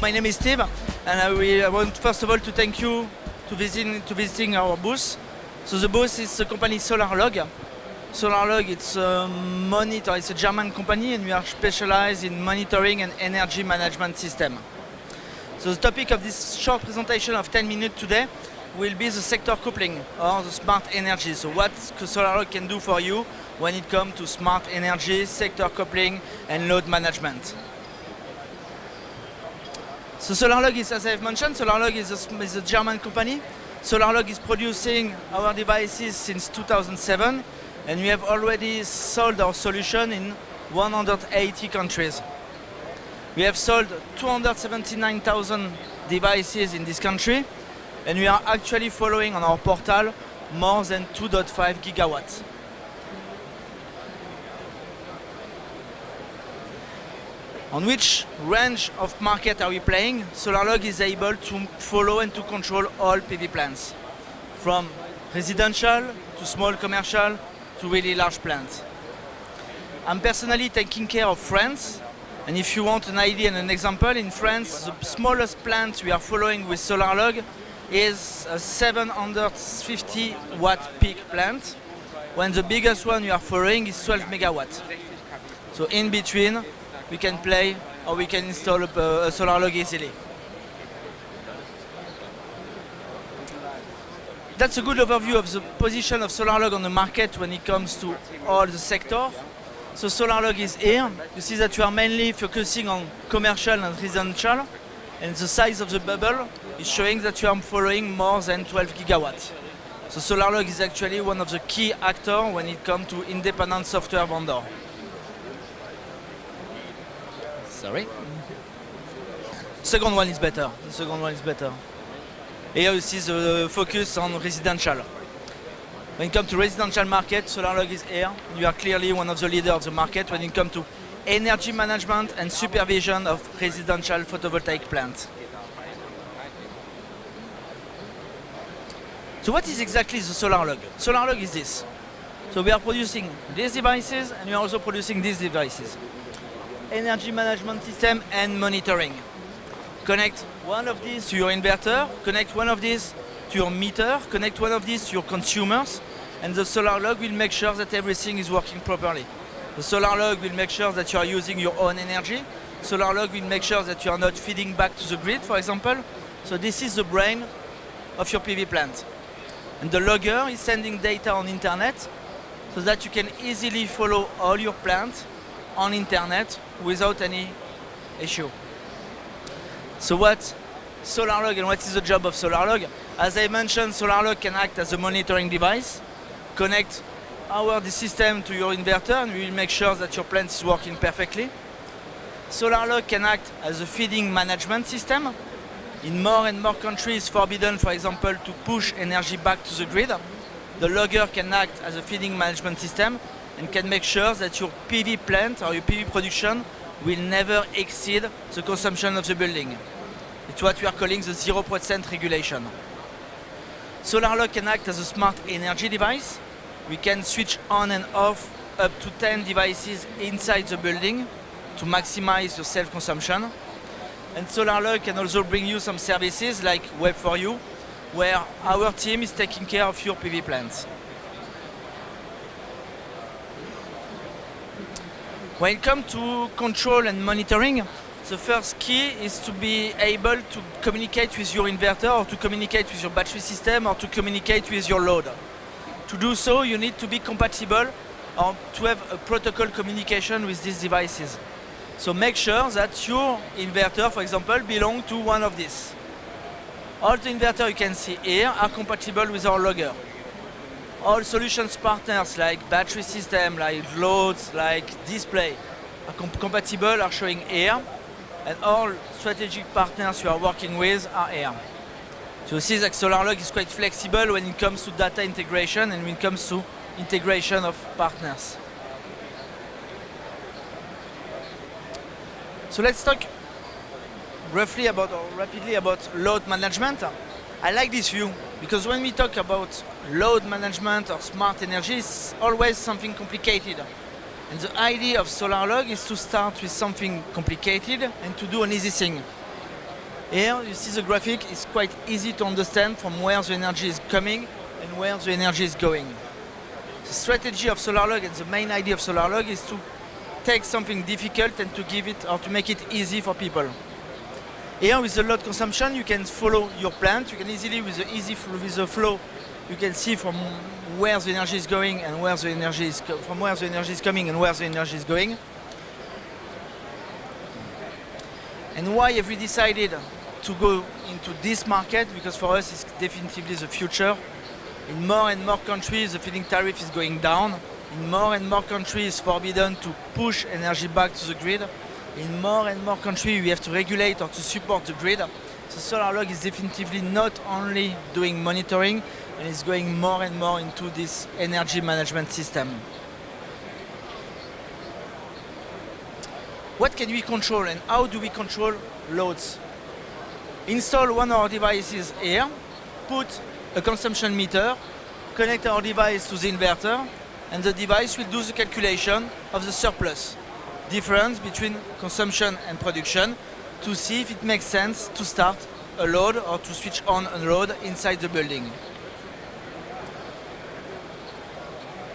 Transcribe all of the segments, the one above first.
my name is Steve, and I want first of all to thank you to visiting our booth. So the booth is the company SolarLog. SolarLog, it's a German company, and we are specialized in monitoring and energy management system. So the topic of this short presentation of 10 minutes today will be the sector coupling or the smart energy. So what SolarLog can do for you when it comes to smart energy, sector coupling, and load management. So SolarLog is, as I've mentioned, SolarLog is a German company. SolarLog is producing our devices since 2007, and we have already sold our solution in 180 countries. We have sold 279,000 devices in this country, and we are actually following on our portal more than 2.5 gigawatts. On which range of market are we playing? SolarLog is able to follow and to control all PV plants, from residential to small commercial to really large plants. I'm personally taking care of France, and if you want an idea and an example, in France the smallest plant we are following with SolarLog is a 750 watt peak plant, when the biggest one we are following is 12 megawatts. So in between we can play or we can install a SolarLog easily. That's a good overview of the position of SolarLog on the market when it comes to all the sector. So SolarLog is here. You see that we are mainly focusing on commercial and residential, and the size of the bubble is showing that we are following more than 12 gigawatts. So SolarLog is actually one of the key actors when it comes to independent software vendor. Sorry. Second one is better. The second one is better. Here you see the focus on residential. When it comes to residential market, SolarLog is here. You are clearly one of the leaders of the market when it comes to energy management and supervision of residential photovoltaic plants. So what is exactly the SolarLog? SolarLog is this. So we are producing these devices, and we are also producing these devices. Energy management system and monitoring. Connect one of these to your inverter, connect one of these to your meter, connect one of these to your consumers, and the SolarLog will make sure that everything is working properly. The SolarLog will make sure that you are using your own energy. SolarLog will make sure that you are not feeding back to the grid, for example. So this is the brain of your PV plant. And the logger is sending data on internet so that you can easily follow all your plants on internet without any issue. So what SolarLog and what is the job of SolarLog? As I mentioned, SolarLog can act as a monitoring device, connect the system to your inverter, and we will make sure that your plant is working perfectly. SolarLog can act as a feeding management system. In more and more countries, forbidden, for example, to push energy back to the grid. The logger can act as a feeding management system and can make sure that your PV plant or your PV production will never exceed the consumption of the building. It's what we are calling the 0% regulation. SolarLog can act as a smart energy device. We can switch on and off up to 10 devices inside the building to maximize your self-consumption. And SolarLog can also bring you some services like Web4U, where our team is taking care of your PV plants. When it comes to control and monitoring, the first key is to be able to communicate with your inverter or to communicate with your battery system or to communicate with your load. To do so, you need to be compatible or to have a protocol communication with these devices. So make sure that your inverter, for example, belongs to one of these. All the inverters you can see here are compatible with our logger. All solutions partners like battery system, like loads, like display are compatible, are showing here, and all strategic partners you are working with are here. So you see that SolarLog is quite flexible when it comes to data integration and when it comes to integration of partners. So let's talk rapidly about load management. I like this view because when we talk about load management or smart energy, it's always something complicated. And the idea of SolarLog is to start with something complicated and to do an easy thing. Here you see the graphic is quite easy to understand from where the energy is coming and where the energy is going. The strategy of SolarLog and the main idea of SolarLog is to take something difficult and to give it or to make it easy for people. Here with the load consumption you can follow your plant. You can easily with the flow you can see from where the energy is going and where the energy is from where the energy is coming and where the energy is going. And why have we decided to go into this market? Because for us it's definitively the future. In more and more countries the feed-in tariff is going down. In more and more countries it's forbidden to push energy back to the grid. In more and more countries we have to regulate or to support the grid. So SolarLog is definitively not only doing monitoring, and it's going more and more into this energy management system. What can we control and how do we control loads? Install one of our devices here, put a consumption meter, connect our device to the inverter, and the device will do the calculation of the surplus difference between consumption and production to see if it makes sense to start a load or to switch on a load inside the building.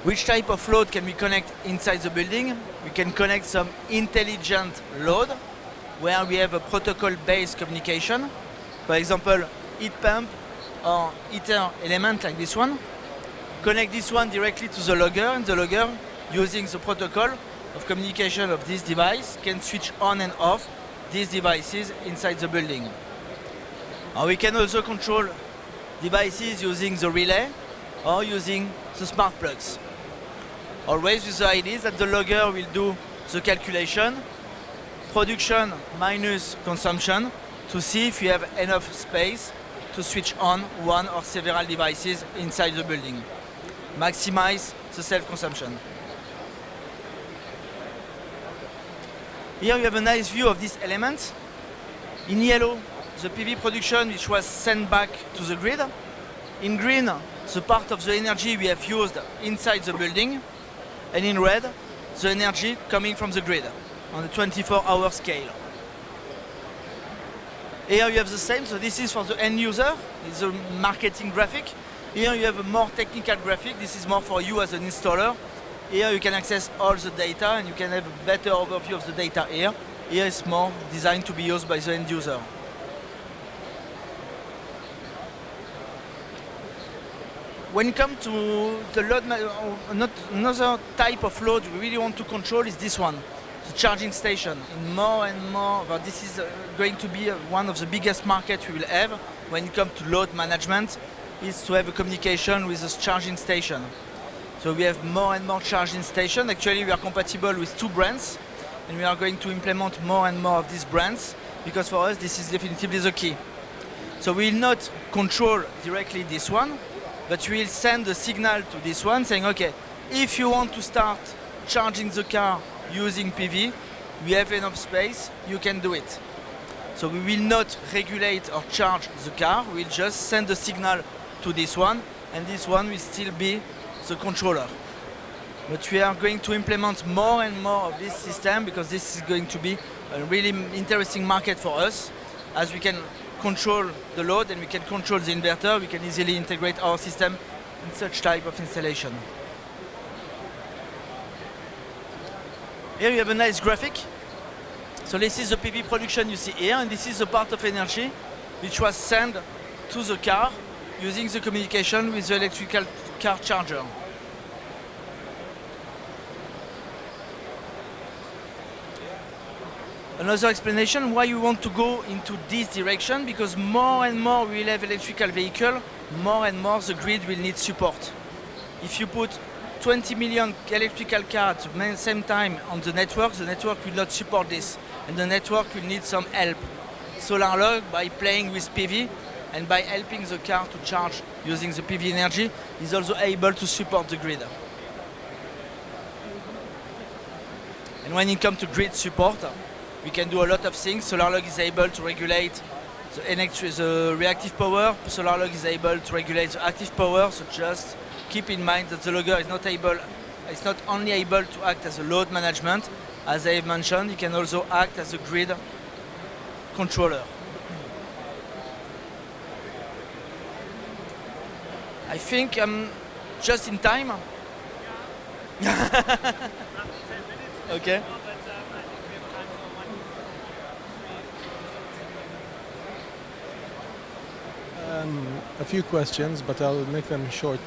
Which type of load can we connect inside the building? We can connect some intelligent load where we have a protocol-based communication. For example, heat pump or heater element like this one. Connect this one directly to the logger, and the logger, using the protocol of communication of this device, can switch on and off these devices inside the building. Or we can also control devices using the relay or using the smart plugs. Always with the idea that the logger will do the calculation, production minus consumption, to see if you have enough space to switch on one or several devices inside the building. Maximize the self-consumption. Here you have a nice view of these elements. In yellow, the PV production which was sent back to the grid. In green, the part of the energy we have used inside the building. And in red, the energy coming from the grid on a 24-hour scale. Here you have the same, so this is for the end user, it's a marketing graphic. Here you have a more technical graphic, this is more for you as an installer. Here you can access all the data and you can have a better overview of the data here. Here it's more designed to be used by the end user. When it comes to the load, another type of load we really want to control is this one, the charging station. In more and more, but this is going to be one of the biggest markets we will have when it comes to load management, is to have a communication with this charging station. So we have more and more charging stations. Actually, we are compatible with 2 brands, and we are going to implement more and more of these brands, because for us this is definitively the key. So we will not control directly this one, but we will send a signal to this one saying, okay, if you want to start charging the car using PV, we have enough space, you can do it. So we will not regulate or charge the car, we'll just send a signal to this one, and this one will still be the controller. But we are going to implement more and more of this system because this is going to be a really interesting market for us, as we can control the load and we can control the inverter, we can easily integrate our system in such type of installation. Here you have a nice graphic. So this is the PV production you see here, and this is the part of energy which was sent to the car using the communication with the electrical car charger. Another explanation why we want to go into this direction, because more and more we will have electrical vehicle, more and more the grid will need support. If you put 20 million electrical cars at the same time on the network will not support this, and the network will need some help. SolarLog, by playing with PV and by helping the car to charge using the PV energy, is also able to support the grid. And when it comes to grid support, we can do a lot of things. SolarLog is able to regulate the reactive power. SolarLog is able to regulate the active power. So just keep in mind that the logger is not only able to act as a load management, as I have mentioned, it can also act as a grid controller. I think I'm just in time. Okay. A few questions, but I'll make them short.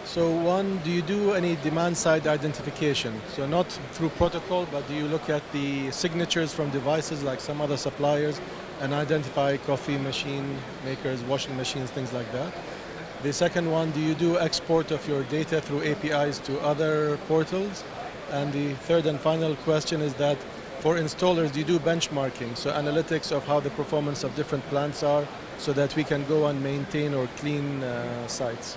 So one, do you do any demand-side identification? So not through protocol, but do you look at the signatures from devices like some other suppliers and identify coffee machine makers, washing machines, things like that? The second one, do you do export of your data through APIs to other portals? And the third and final question is that for installers, do you do benchmarking? So analytics of how the performance of different plants are so that we can go and maintain or clean sites.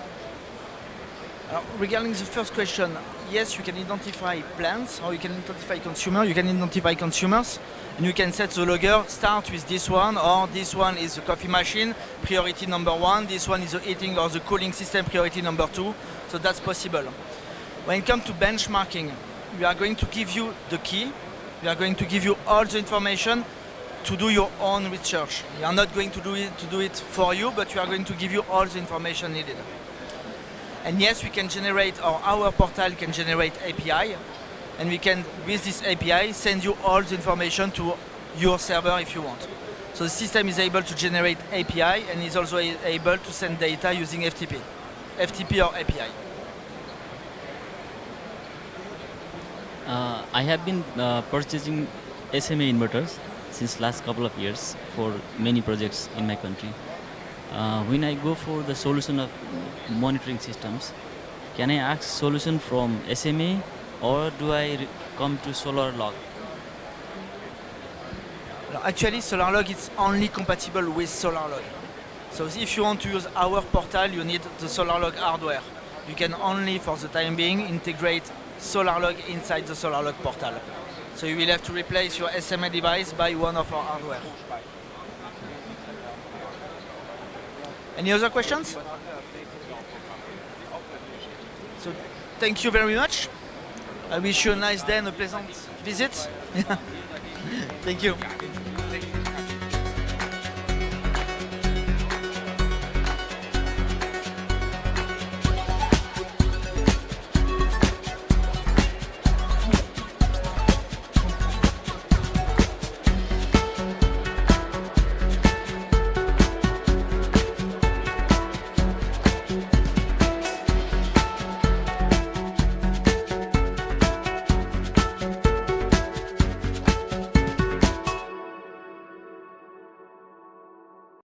Regarding the first question, yes, you can identify plants or you can identify consumer. You can identify consumers and you can set the logger, start with this one, or this one is the coffee machine, priority number 1, this one is the heating or the cooling system, priority number 2. So that's possible. When it comes to benchmarking, we are going to give you the key. We are going to give you all the information to do your own research. We are not going to do it for you, but we are going to give you all the information needed. And yes, we can generate, or our portal can generate API, and we can, with this API, send you all the information to your server if you want. So the system is able to generate API and is also able to send data using FTP or API. I have been purchasing SMA inverters since last couple of years for many projects in my country. When I go for the solution of monitoring systems, can I ask solution from SMA or do I come to SolarLog? Actually, SolarLog is only compatible with SolarLog. So if you want to use our portal, you need the SolarLog hardware. You can only, for the time being, integrate SolarLog inside the SolarLog portal. So you will have to replace your SMA device by one of our hardware. Any other questions? So thank you very much. I wish you a nice day and a pleasant visit. Thank you.